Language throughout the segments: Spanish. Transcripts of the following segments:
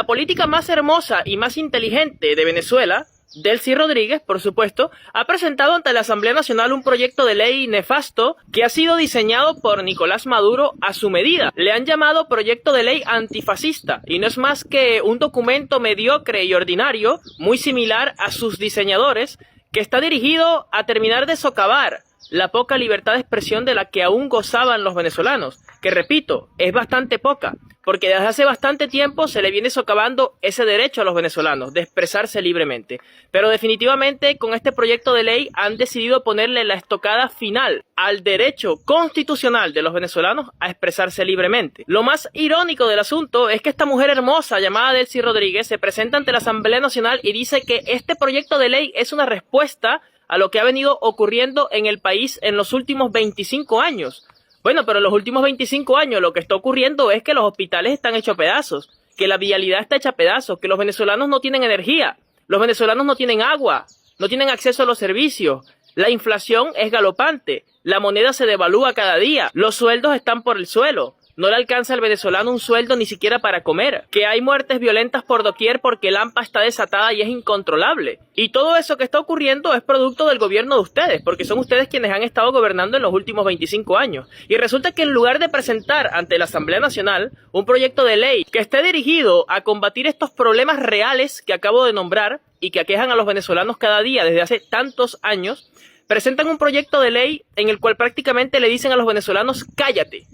política más hermosa y más inteligente de Venezuela, Delcy Rodríguez, por supuesto, ha presentado ante la Asamblea Nacional un proyecto de ley nefasto que ha sido diseñado por Nicolás Maduro a su medida. Le han llamado proyecto de ley antifascista y no es más que un documento mediocre y ordinario, muy similar a sus diseñadores, que está dirigido a terminar de socavar la poca libertad de expresión de la que aún gozaban los venezolanos, que repito, es bastante poca, porque desde hace bastante tiempo se le viene socavando ese derecho a los venezolanos de expresarse libremente. Pero definitivamente con este proyecto de ley han decidido ponerle la estocada final al derecho constitucional de los venezolanos a expresarse libremente. Lo más irónico del asunto es que esta mujer hermosa llamada Delcy Rodríguez se presenta ante la Asamblea Nacional y dice que este proyecto de ley es una respuesta a lo que ha venido ocurriendo en el país en los últimos 25 años. Bueno, pero en los últimos 25 años lo que está ocurriendo es que los hospitales están hechos pedazos, que la vialidad está hecha pedazos, que los venezolanos no tienen energía, los venezolanos no tienen agua, no tienen acceso a los servicios, la inflación es galopante, la moneda se devalúa cada día, los sueldos están por el suelo. No le alcanza al venezolano un sueldo ni siquiera para comer, que hay muertes violentas por doquier porque el AMPA está desatada y es incontrolable. Y todo eso que está ocurriendo es producto del gobierno de ustedes, porque son ustedes quienes han estado gobernando en los últimos 25 años. Y resulta que en lugar de presentar ante la Asamblea Nacional un proyecto de ley que esté dirigido a combatir estos problemas reales que acabo de nombrar y que aquejan a los venezolanos cada día desde hace tantos años, presentan un proyecto de ley en el cual prácticamente le dicen a los venezolanos cállate.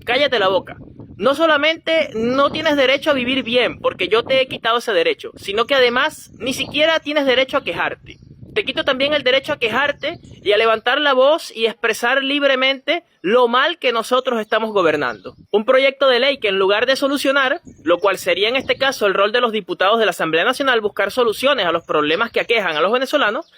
Cállate la boca. No solamente no tienes derecho a vivir bien, porque yo te he quitado ese derecho, sino que además ni siquiera tienes derecho a quejarte. Te quito también el derecho a quejarte y a levantar la voz y expresar libremente lo mal que nosotros estamos gobernando. Un proyecto de ley que en lugar de solucionar, lo cual sería en este caso el rol de los diputados de la Asamblea Nacional, buscar soluciones a los problemas que aquejan a los venezolanos,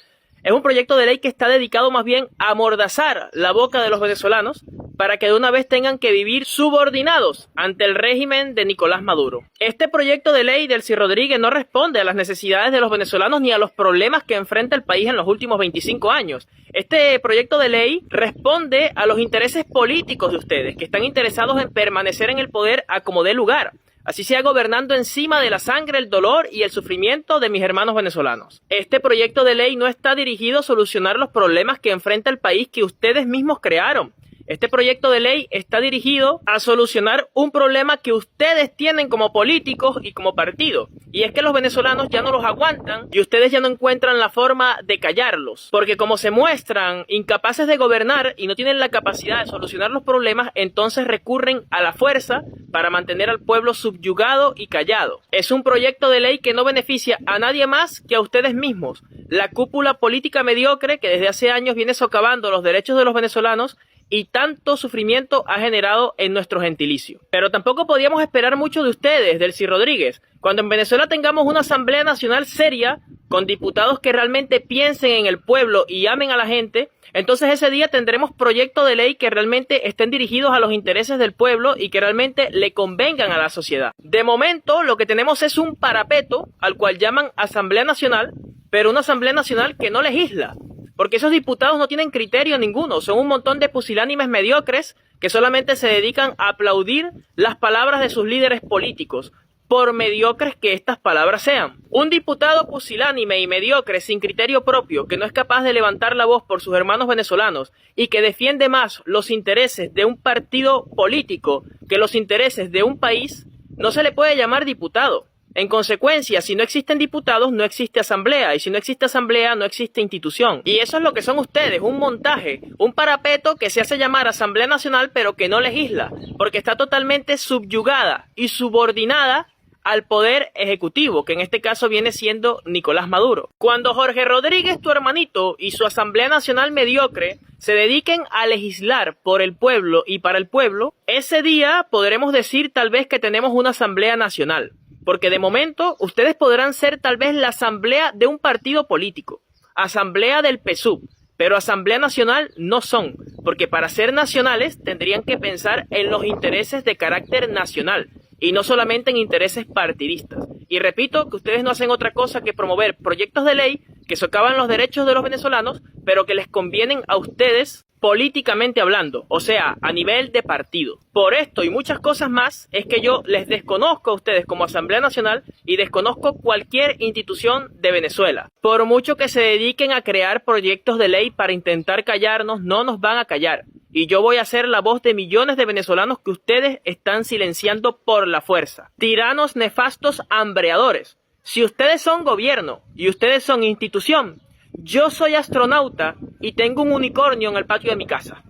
es un proyecto de ley que está dedicado más bien a amordazar la boca de los venezolanos para que de una vez tengan que vivir subordinados ante el régimen de Nicolás Maduro. Este proyecto de ley del Delcy Rodríguez no responde a las necesidades de los venezolanos ni a los problemas que enfrenta el país en los últimos 25 años. Este proyecto de ley responde a los intereses políticos de ustedes, que están interesados en permanecer en el poder a como dé lugar. Así sea gobernando encima de la sangre, el dolor y el sufrimiento de mis hermanos venezolanos. Este proyecto de ley no está dirigido a solucionar los problemas que enfrenta el país que ustedes mismos crearon. Este proyecto de ley está dirigido a solucionar un problema que ustedes tienen como políticos y como partido. Y es que los venezolanos ya no los aguantan y ustedes ya no encuentran la forma de callarlos. Porque como se muestran incapaces de gobernar y no tienen la capacidad de solucionar los problemas, entonces recurren a la fuerza para mantener al pueblo subyugado y callado. Es un proyecto de ley que no beneficia a nadie más que a ustedes mismos. La cúpula política mediocre que desde hace años viene socavando los derechos de los venezolanos y tanto sufrimiento ha generado en nuestro gentilicio. Pero tampoco podíamos esperar mucho de ustedes, Delcy Rodríguez. Cuando en Venezuela tengamos una Asamblea Nacional seria, con diputados que realmente piensen en el pueblo y amen a la gente, entonces ese día tendremos proyectos de ley que realmente estén dirigidos a los intereses del pueblo y que realmente le convengan a la sociedad. De momento, lo que tenemos es un parapeto, al cual llaman Asamblea Nacional, pero una Asamblea Nacional que no legisla. Porque esos diputados no tienen criterio ninguno, son un montón de pusilánimes mediocres que solamente se dedican a aplaudir las palabras de sus líderes políticos, por mediocres que estas palabras sean. Un diputado pusilánime y mediocre sin criterio propio, que no es capaz de levantar la voz por sus hermanos venezolanos y que defiende más los intereses de un partido político que los intereses de un país, no se le puede llamar diputado. En consecuencia, si no existen diputados, no existe asamblea, y si no existe asamblea, no existe institución. Y eso es lo que son ustedes, un montaje, un parapeto que se hace llamar Asamblea Nacional, pero que no legisla, porque está totalmente subyugada y subordinada al poder ejecutivo, que en este caso viene siendo Nicolás Maduro. Cuando Jorge Rodríguez, tu hermanito, y su Asamblea Nacional mediocre se dediquen a legislar por el pueblo y para el pueblo, ese día podremos decir tal vez que tenemos una Asamblea Nacional. Porque de momento ustedes podrán ser tal vez la asamblea de un partido político, asamblea del PSUV, pero asamblea nacional no son, porque para ser nacionales tendrían que pensar en los intereses de carácter nacional y no solamente en intereses partidistas. Y repito que ustedes no hacen otra cosa que promover proyectos de ley que socavan los derechos de los venezolanos, pero que les convienen a ustedes políticamente hablando, o sea, a nivel de partido. Por esto y muchas cosas más es que yo les desconozco a ustedes como Asamblea Nacional y desconozco cualquier institución de Venezuela. Por mucho que se dediquen a crear proyectos de ley para intentar callarnos, no nos van a callar. Y yo voy a ser la voz de millones de venezolanos que ustedes están silenciando por la fuerza. Tiranos nefastos hambreadores. Si ustedes son gobierno y ustedes son institución, yo soy astronauta y tengo un unicornio en el patio de mi casa.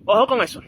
Ojo con eso.